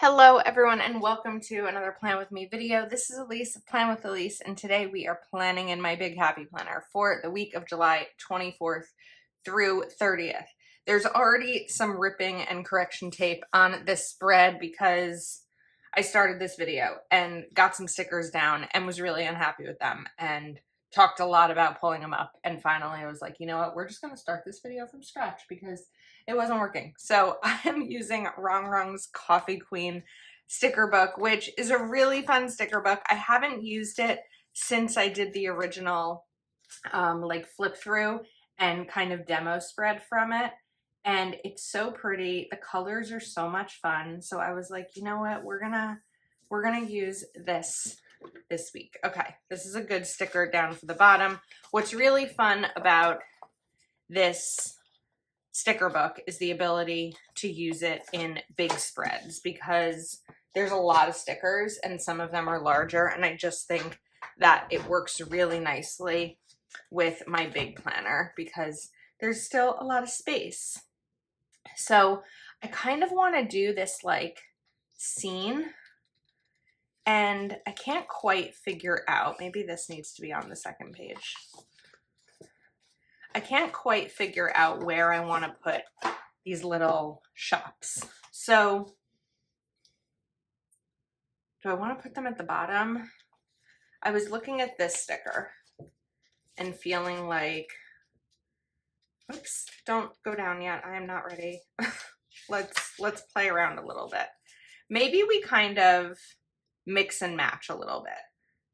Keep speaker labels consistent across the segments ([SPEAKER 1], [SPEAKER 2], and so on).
[SPEAKER 1] Hello everyone and welcome to another Plan With Me video. This is Elise of Plan With Elise and today we are planning in my Big Happy Planner for the week of July 24th through 30th. There's already some ripping and correction tape on this spread because I started this video and got some stickers down and was really unhappy with them and talked a lot about pulling them up, and finally I was like, you know what, we're just going to start this video from scratch because it wasn't working. So I'm using Rong Rong's Coffee Queen sticker book, which is a really fun sticker book. I haven't used it since I did the original like flip through and kind of demo spread from it. And it's so pretty. The colors are so much fun. So I was like, you know what, we're gonna use this week. Okay, this is a good sticker down for the bottom. What's really fun about this sticker book is the ability to use it in big spreads because there's a lot of stickers and some of them are larger, and I just think that it works really nicely with my big planner because there's still a lot of space. So I kind of want to do this like scene, and I can't quite figure out, maybe this needs to be on the second page. I can't quite figure out where I want to put these little shops. So do I want to put them at the bottom? I was looking at this sticker and feeling like, oops, don't go down yet. I am not ready. Let's play around a little bit. Maybe we kind of mix and match a little bit.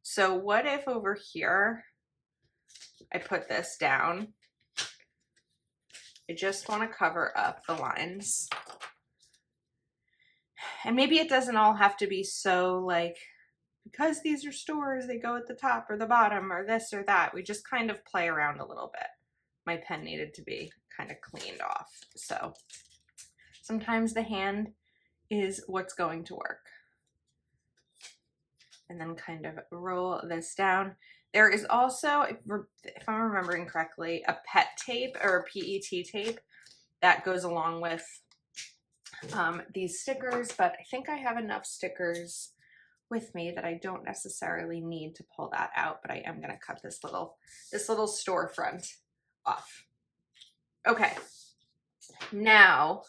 [SPEAKER 1] So what if over here I put this down? I just want to cover up the lines. And maybe it doesn't all have to be so like, because these are stores, they go at the top or the bottom or this or that. We just kind of play around a little bit. My pen needed to be kind of cleaned off. So sometimes the hand is what's going to work. And then kind of roll this down. There is also, if I'm remembering correctly, a PET tape or a PET tape that goes along with these stickers, but I think I have enough stickers with me that I don't necessarily need to pull that out, but I am going to cut this little storefront off. Okay, now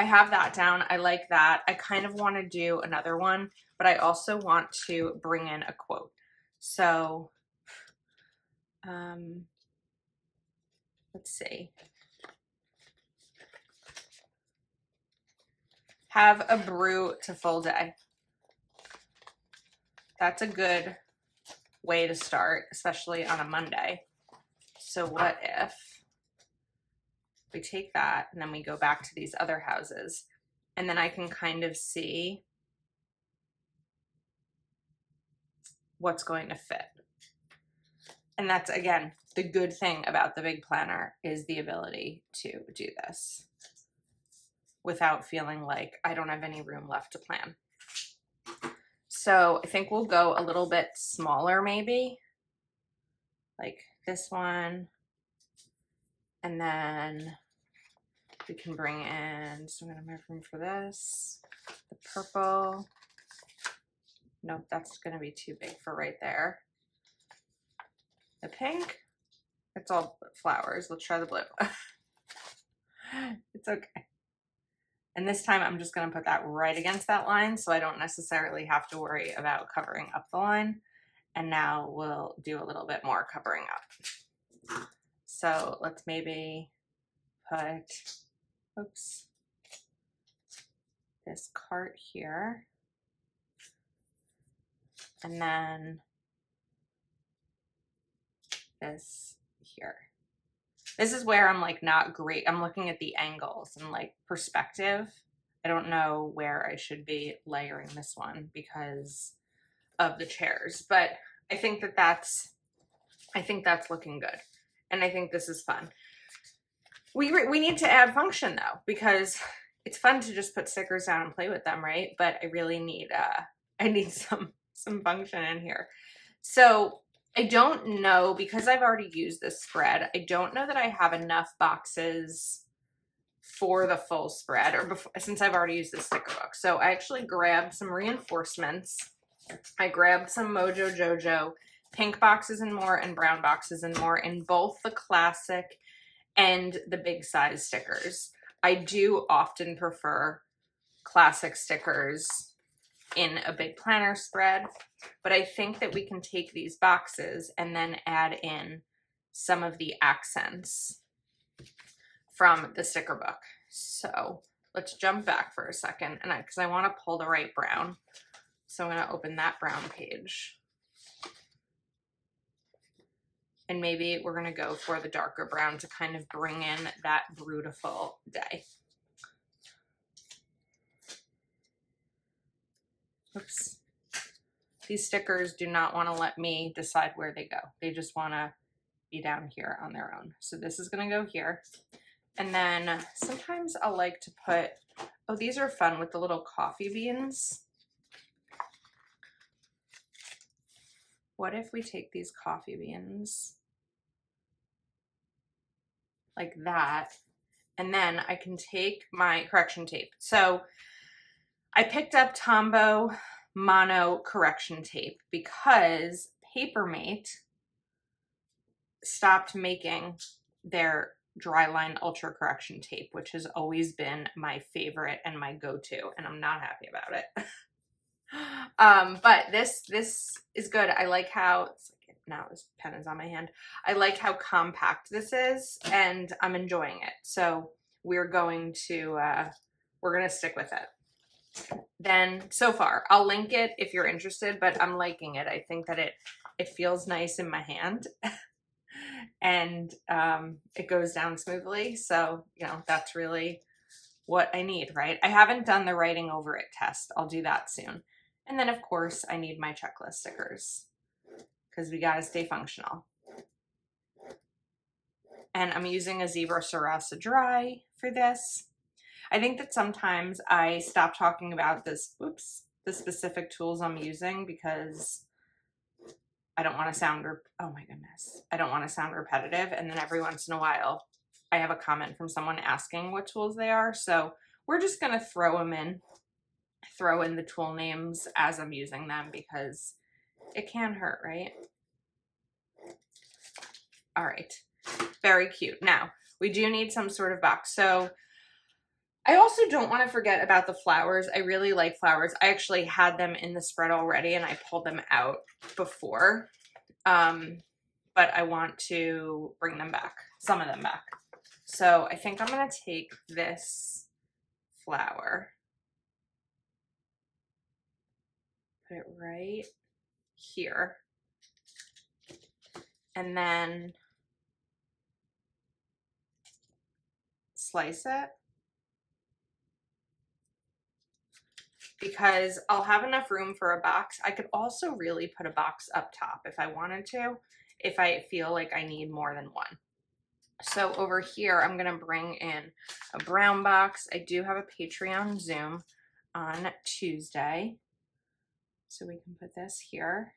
[SPEAKER 1] I have that down. I like that. I kind of want to do another one, but I also want to bring in a quote. So let's see. Have a beautiful day. That's a good way to start, especially on a Monday. So what if we take that and then we go back to these other houses, and then I can kind of see what's going to fit. And that's, again, the good thing about the big planner is the ability to do this without feeling like I don't have any room left to plan. So I think we'll go a little bit smaller, maybe like this one. And then we can bring in, so I'm going to make room for this, the purple. Nope, that's going to be too big for right there. The pink, it's all flowers. Let's try the blue. It's okay. And this time I'm just going to put that right against that line so I don't necessarily have to worry about covering up the line. And now we'll do a little bit more covering up. So let's maybe put, oops, this cart here. And then this here. This is where I'm like not great. I'm looking at the angles and like perspective. I don't know where I should be layering this one because of the chairs, but I think that's looking good. And I think this is fun. We need to add function though, because it's fun to just put stickers down and play with them, right? But I really need I need some function in here. So I don't know, because I've already used this spread, I don't know that I have enough boxes for the full spread, or before, since I've already used the sticker book. So I actually grabbed some reinforcements. I grabbed some Mojo Jojo pink boxes and more and brown boxes and more in both the classic and the big size stickers. I do often prefer classic stickers in a big planner spread, but I think that we can take these boxes and then add in some of the accents from the sticker book. So let's jump back for a second, and because I want to pull the right brown, so I'm going to open that brown page, and maybe we're going to go for the darker brown to kind of bring in that beautiful day. Oops. These stickers do not want to let me decide where they go. They just want to be down here on their own. So this is going to go here. And then sometimes I'll like to put, oh, these are fun with the little coffee beans. What if we take these coffee beans like that, and then I can take my correction tape. So I picked up Tombow Mono correction tape because Papermate stopped making their Dryline Ultra correction tape, which has always been my favorite and my go-to, and I'm not happy about it. But this is good. I like how, it's like, now this pen is on my hand. I like how compact this is, and I'm enjoying it. So we're going to stick with it. Then so far, I'll link it if you're interested, but I'm liking it. I think that it feels nice in my hand. And it goes down smoothly. So, you know, that's really what I need, right? I haven't done the writing over it test. I'll do that soon. And then, of course, I need my checklist stickers because we got to stay functional. And I'm using a Zebra Sarasa Dry for this. I think that sometimes I stop talking about this, the specific tools I'm using because I don't want to sound, oh my goodness, I don't want to sound repetitive. And then every once in a while, I have a comment from someone asking what tools they are. So we're just going to throw in the tool names as I'm using them because it can hurt, right? All right, very cute. Now, we do need some sort of box. So I also don't want to forget about the flowers. I really like flowers. I actually had them in the spread already and I pulled them out before. But I want to bring them back, some of them back. So I think I'm going to take this flower, put it right here, and then slice it. Because I'll have enough room for a box. I could also really put a box up top if I wanted to, if I feel like I need more than one. So over here, I'm gonna bring in a brown box. I do have a Patreon Zoom on Tuesday. So we can put this here.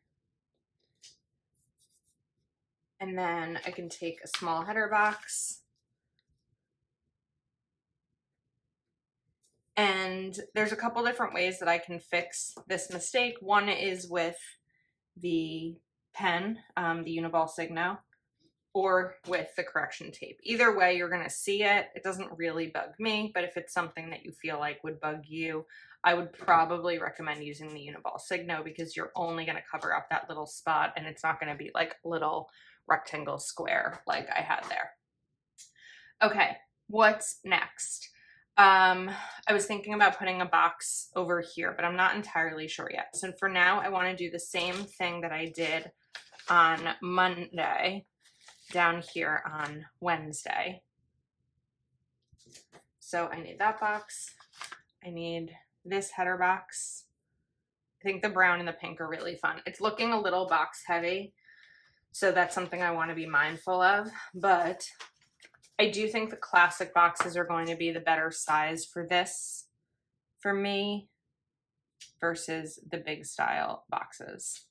[SPEAKER 1] And then I can take a small header box. And there's a couple different ways that I can fix this mistake. One is with the pen, the Uniball Signo, or with the correction tape. Either way, you're gonna see it. It doesn't really bug me, but if it's something that you feel like would bug you, I would probably recommend using the Uniball Signo because you're only gonna cover up that little spot and it's not gonna be like a little rectangle square like I had there. Okay, what's next? I was thinking about putting a box over here, but I'm not entirely sure yet. So for now, I want to do the same thing that I did on Monday down here on Wednesday. So I need that box. I need this header box. I think the brown and the pink are really fun. It's looking a little box heavy, so that's something I want to be mindful of, but I do think the classic boxes are going to be the better size for this, for me, versus the big style boxes.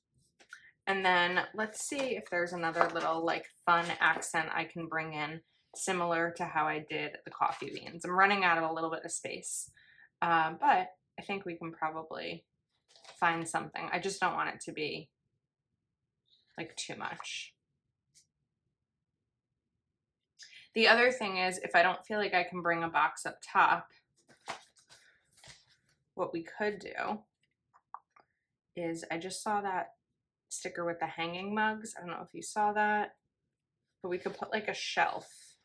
[SPEAKER 1] And then let's see if there's another little like fun accent I can bring in similar to how I did the coffee beans. I'm running out of a little bit of space, but I think we can probably find something. I just don't want it to be like too much. The other thing is, if I don't feel like I can bring a box up top, what we could do is, I just saw that sticker with the hanging mugs. I don't know if you saw that, but we could put like a shelf.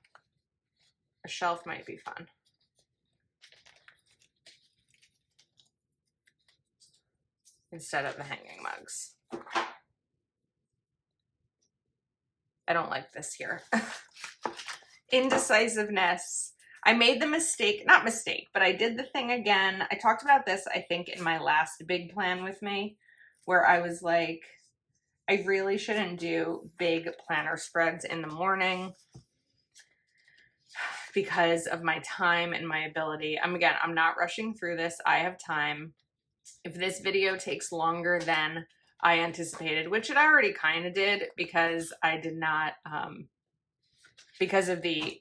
[SPEAKER 1] A shelf might be fun. Instead of the hanging mugs. I don't like this here. Indecisiveness. I made the mistake, not mistake, but I did the thing again. I talked about this, I think, in my last big plan with me, where I was like, I really shouldn't do big planner spreads in the morning because of my time and my ability. I'm not rushing through this. I have time. If this video takes longer than I anticipated, which it already kind of did, because I did not, because of the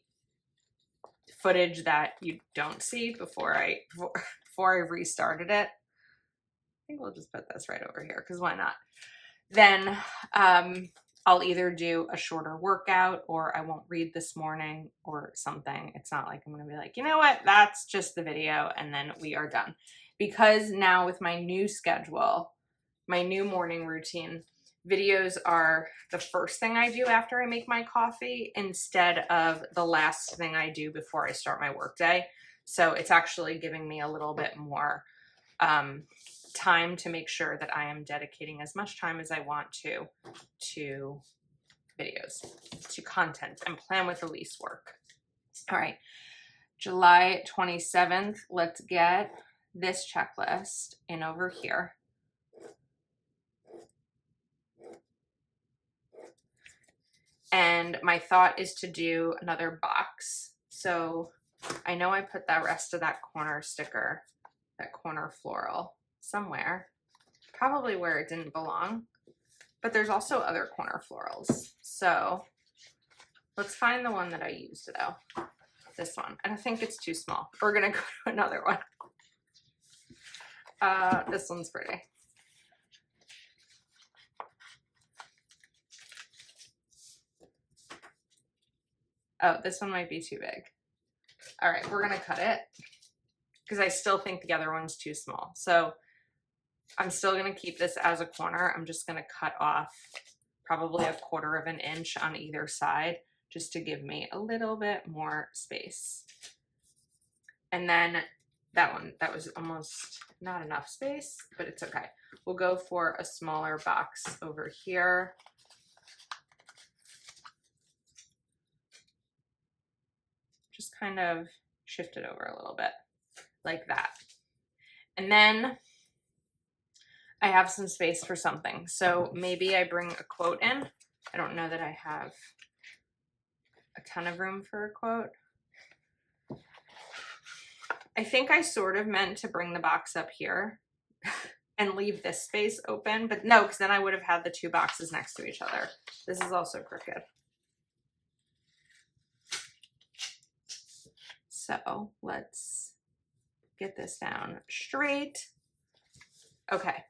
[SPEAKER 1] footage that you don't see before I restarted it. I think we'll just put this right over here, because why not? Then I'll either do a shorter workout, or I won't read this morning or something. It's not like I'm going to be like, you know what, that's just the video, and then we are done. Because now with my new schedule, my new morning routine, videos are the first thing I do after I make my coffee instead of the last thing I do before I start my workday. So it's actually giving me a little bit more time to make sure that I am dedicating as much time as I want to videos, to content, and Plan with Elise work. All right, July 27th, let's get this checklist in over here. And my thought is to do another box. So I know I put that rest of that corner sticker, that corner floral, somewhere, probably where it didn't belong, but there's also other corner florals. So let's find the one that I used though. This one. I don't think it's too small. We're gonna go to another one. This one's pretty. Oh, this one might be too big. All right, we're gonna cut it because I still think the other one's too small. So I'm still gonna keep this as a corner. I'm just gonna cut off probably 1/4 of an inch on either side just to give me a little bit more space. And then that one, that was almost not enough space, but it's okay. We'll go for a smaller box over here. Just kind of shift it over a little bit like that. And then I have some space for something. So maybe I bring a quote in. I don't know that I have a ton of room for a quote. I think I sort of meant to bring the box up here and leave this space open, but no, because then I would have had the two boxes next to each other. This is also crooked. So let's get this down straight. Okay,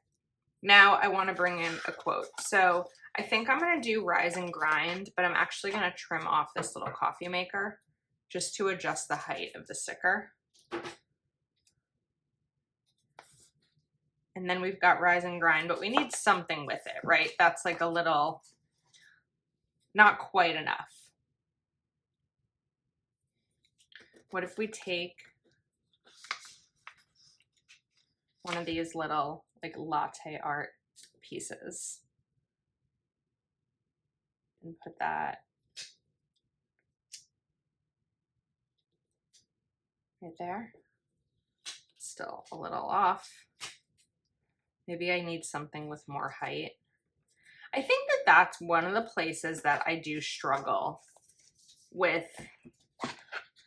[SPEAKER 1] now I want to bring in a quote. So I think I'm going to do Rise and Grind, but I'm actually going to trim off this little coffee maker just to adjust the height of the sticker. And then we've got Rise and Grind, but we need something with it, right? That's like a little, not quite enough. What if we take one of these little like latte art pieces and put that right there? Still a little off. Maybe I need something with more height. I think that that's one of the places that I do struggle with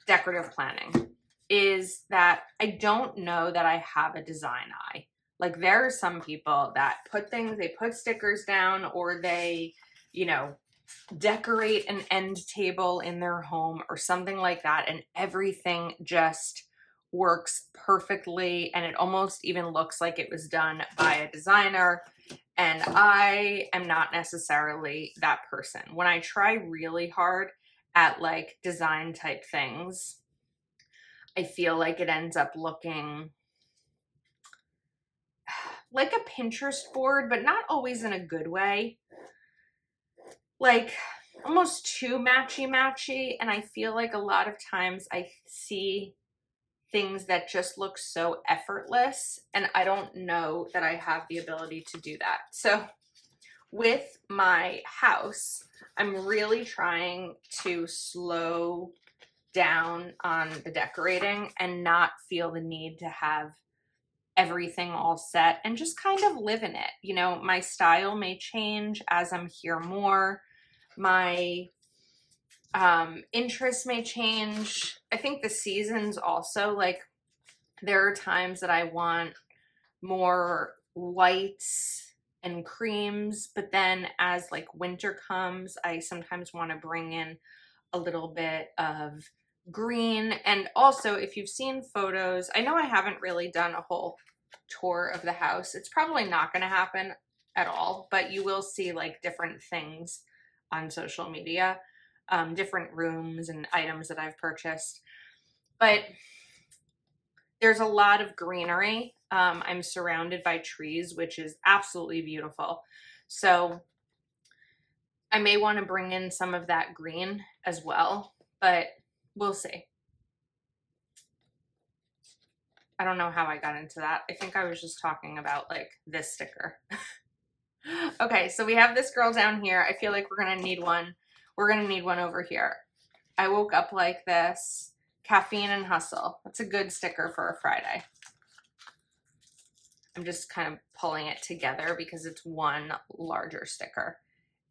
[SPEAKER 1] decorative planning, is that I don't know that I have a design eye. Like there are some people that put things, they put stickers down, or they, you know, decorate an end table in their home or something like that, and everything just works perfectly, and it almost even looks like it was done by a designer. And I am not necessarily that person. When I try really hard at like design type things, I feel like it ends up looking like a Pinterest board, but not always in a good way. Like almost too matchy-matchy, and I feel like a lot of times I see things that just look so effortless, and I don't know that I have the ability to do that. So with my house, I'm really trying to slow down on the decorating and not feel the need to have everything all set and just kind of live in it. You know, my style may change as I'm here more. My interests may change. I think the seasons also, like there are times that I want more whites and creams, but then as like winter comes, I sometimes want to bring in a little bit of green. And also, if you've seen photos, I know I haven't really done a whole tour of the house. It's probably not going to happen at all, but you will see like different things on social media, different rooms and items that I've purchased. But there's a lot of greenery. I'm surrounded by trees, which is absolutely beautiful. So I may want to bring in some of that green as well, but we'll see. I don't know how I got into that. I think I was just talking about like this sticker. Okay, so we have this girl down here. I feel like we're gonna need one. We're gonna need one over here. I woke up like this. Caffeine and hustle. That's a good sticker for a Friday. I'm just kind of pulling it together because it's one larger sticker.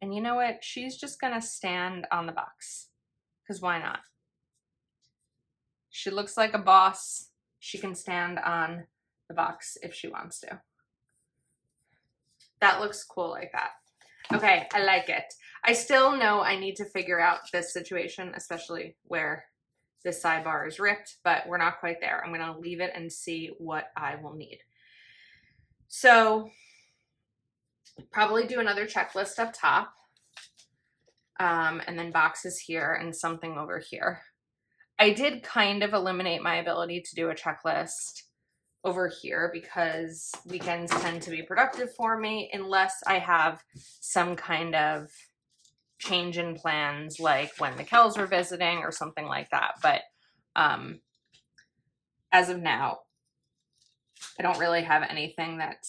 [SPEAKER 1] And you know what? She's just gonna stand on the box because why not? She looks like a boss. She can stand on the box if she wants to. That looks cool like that. Okay, I like it. I still know I need to figure out this situation, especially where this sidebar is ripped, but we're not quite there. I'm gonna leave it and see what I will need. So probably do another checklist up top, and then boxes here and something over here. I did kind of eliminate my ability to do a checklist over here because weekends tend to be productive for me unless I have some kind of change in plans, like when the Kells were visiting or something like that. But as of now, I don't really have anything that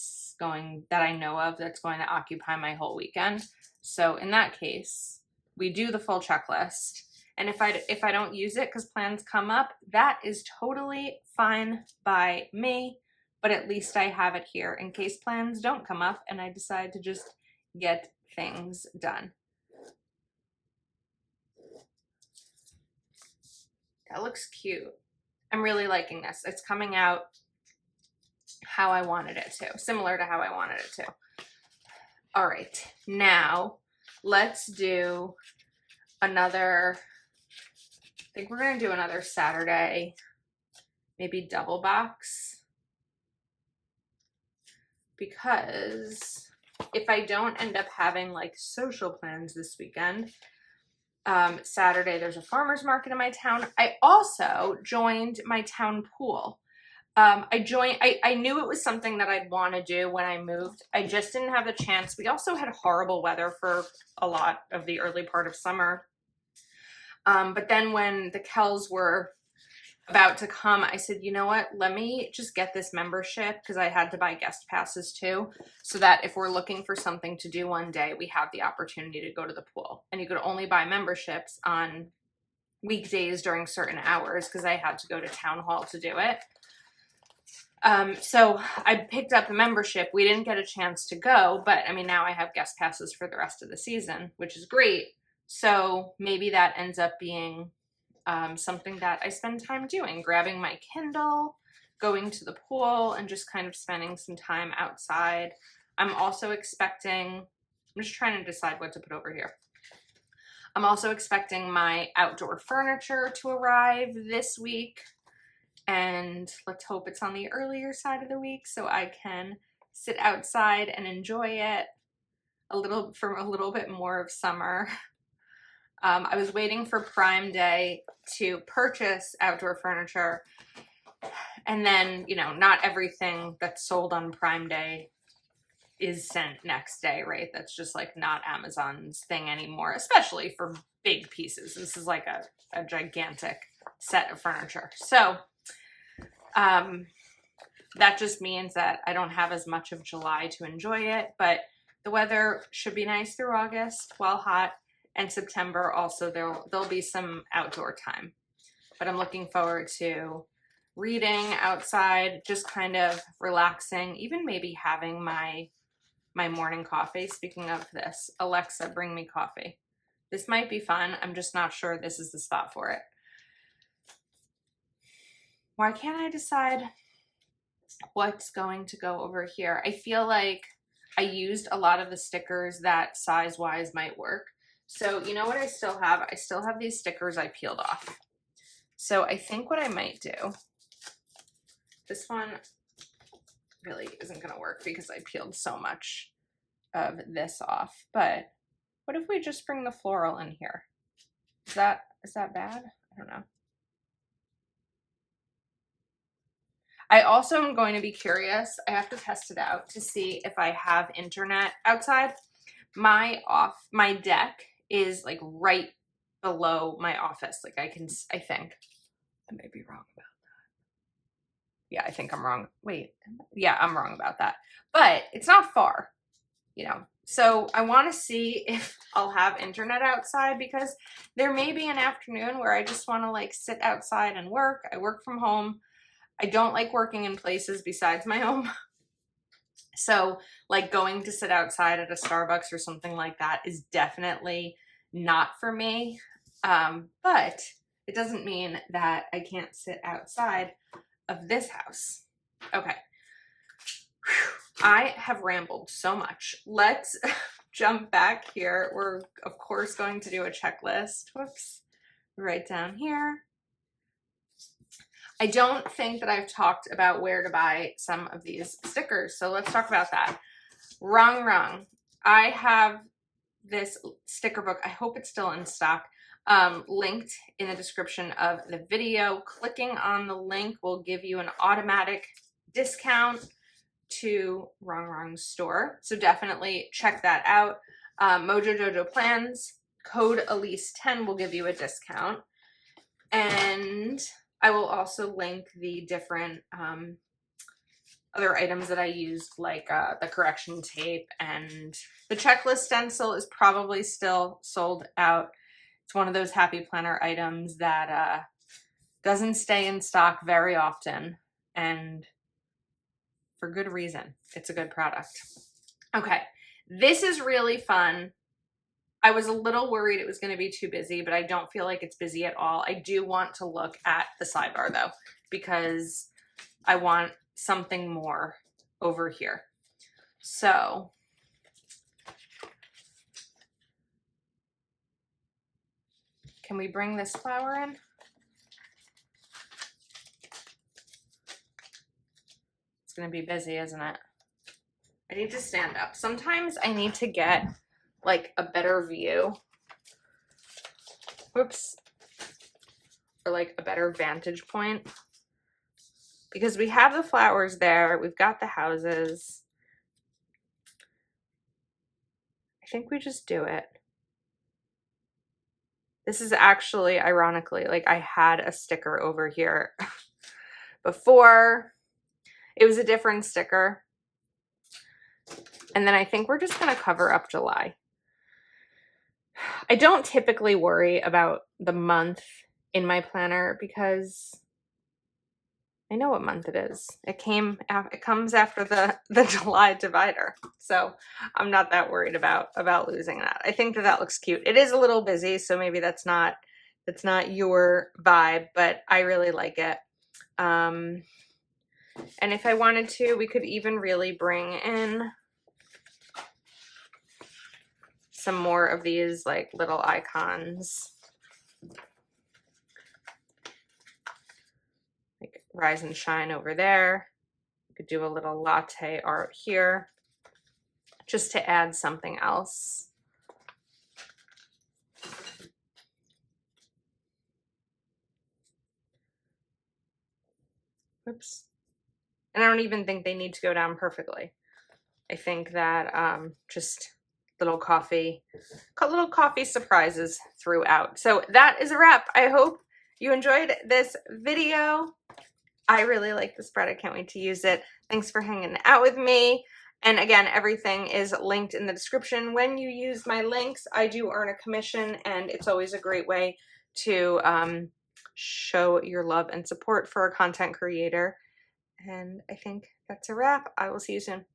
[SPEAKER 1] I know of that's going to occupy my whole weekend. So in that case, we do the full checklist. And if I don't use it because plans come up, that is totally fine by me. But at least I have it here in case plans don't come up and I decide to just get things done. That looks cute. I'm really liking this. It's coming out how I wanted it to, similar to how I wanted it to. All right, now let's do another, I think we're gonna do another Saturday, maybe double box, because if I don't end up having like social plans this weekend, Saturday there's a farmer's market in my town. I also joined my town pool. I knew it was something that I'd want to do when I moved. I just didn't have the chance. We also had horrible weather for a lot of the early part of summer. But then when the Kells were about to come, I said, you know what, let me just get this membership, because I had to buy guest passes too, so that if we're looking for something to do one day, we have the opportunity to go to the pool. And you could only buy memberships on weekdays during certain hours, because I had to go to town hall to do it. So I picked up a membership. We didn't get a chance to go, but I mean, now I have guest passes for the rest of the season, which is great. So maybe that ends up being something that I spend time doing, grabbing my Kindle, going to the pool, and just kind of spending some time outside. I'm also expecting, I'm just trying to decide what to put over here. I'm also expecting my outdoor furniture to arrive this week, and let's hope it's on the earlier side of the week so I can sit outside and enjoy it a little bit more of summer. I was waiting for Prime Day to purchase outdoor furniture, and then, you know, not everything that's sold on Prime Day is sent next day, right? That's just like not Amazon's thing anymore, especially for big pieces. This is like a gigantic set of furniture. So that just means that I don't have as much of July to enjoy it, but the weather should be nice through August while hot, and September also there'll be some outdoor time. But I'm looking forward to reading outside, just kind of relaxing, even maybe having my morning coffee. Speaking of this, Alexa, bring me coffee. This might be fun. I'm just not sure this is the spot for it. Why can't I decide what's going to go over here? I feel like I used a lot of the stickers that size-wise might work. So you know what I still have? I still have these stickers I peeled off. So I think what I might do, this one really isn't going to work because I peeled so much of this off, but what if we just bring the floral in here? Is that bad? I don't know. I also am going to be curious. I have to test it out to see if I have internet outside. My deck is like right below my office. Like I think I may be wrong about that. Yeah, I think I'm wrong. Wait, yeah, I'm wrong about that. But it's not far, you know. So I want to see if I'll have internet outside, because there may be an afternoon where I just want to like sit outside and work. I work from home. I don't like working in places besides my home. So like going to sit outside at a Starbucks or something like that is definitely not for me. But it doesn't mean that I can't sit outside of this house. Okay. Whew. I have rambled so much. Let's jump back here. We're of course going to do a checklist. Whoops. Right down here. I don't think that I've talked about where to buy some of these stickers, so let's talk about that. Wrong. I have this sticker book. I hope it's still in stock. Linked in the description of the video. Clicking on the link will give you an automatic discount to Wrong's store, so definitely check that out. Mojo Jojo Plans, code Elise10 will give you a discount, and I will also link the different other items that I used, like the correction tape, and the checklist stencil is probably still sold out. It's one of those Happy Planner items that doesn't stay in stock very often, and for good reason. It's a good product. Okay, this is really fun. I was a little worried it was going to be too busy, but I don't feel like it's busy at all. I do want to look at the sidebar though, because I want something more over here. So can we bring this flower in? It's going to be busy, isn't it? I need to stand up. Sometimes I need to get like a better view. Whoops. Or like a better vantage point. Because we have the flowers there. We've got the houses. I think we just do it. This is actually, ironically, like I had a sticker over here before. It was a different sticker. And then I think we're just going to cover up July. I don't typically worry about the month in my planner because I know what month it is. It comes after the July divider. So I'm not that worried about losing that. I think that looks cute. It is a little busy, so maybe that's not your vibe, but I really like it. And if I wanted to, we could even really bring in some more of these like little icons. Like Rise and Shine over there. You could do a little latte art here just to add something else. Oops. And I don't even think they need to go down perfectly. I think that just little coffee surprises throughout. So that is a wrap. I hope you enjoyed this video. I really like the spread. I can't wait to use it. Thanks for hanging out with me. And again, everything is linked in the description. When you use my links, I do earn a commission, and it's always a great way to show your love and support for a content creator. And I think that's a wrap. I will see you soon.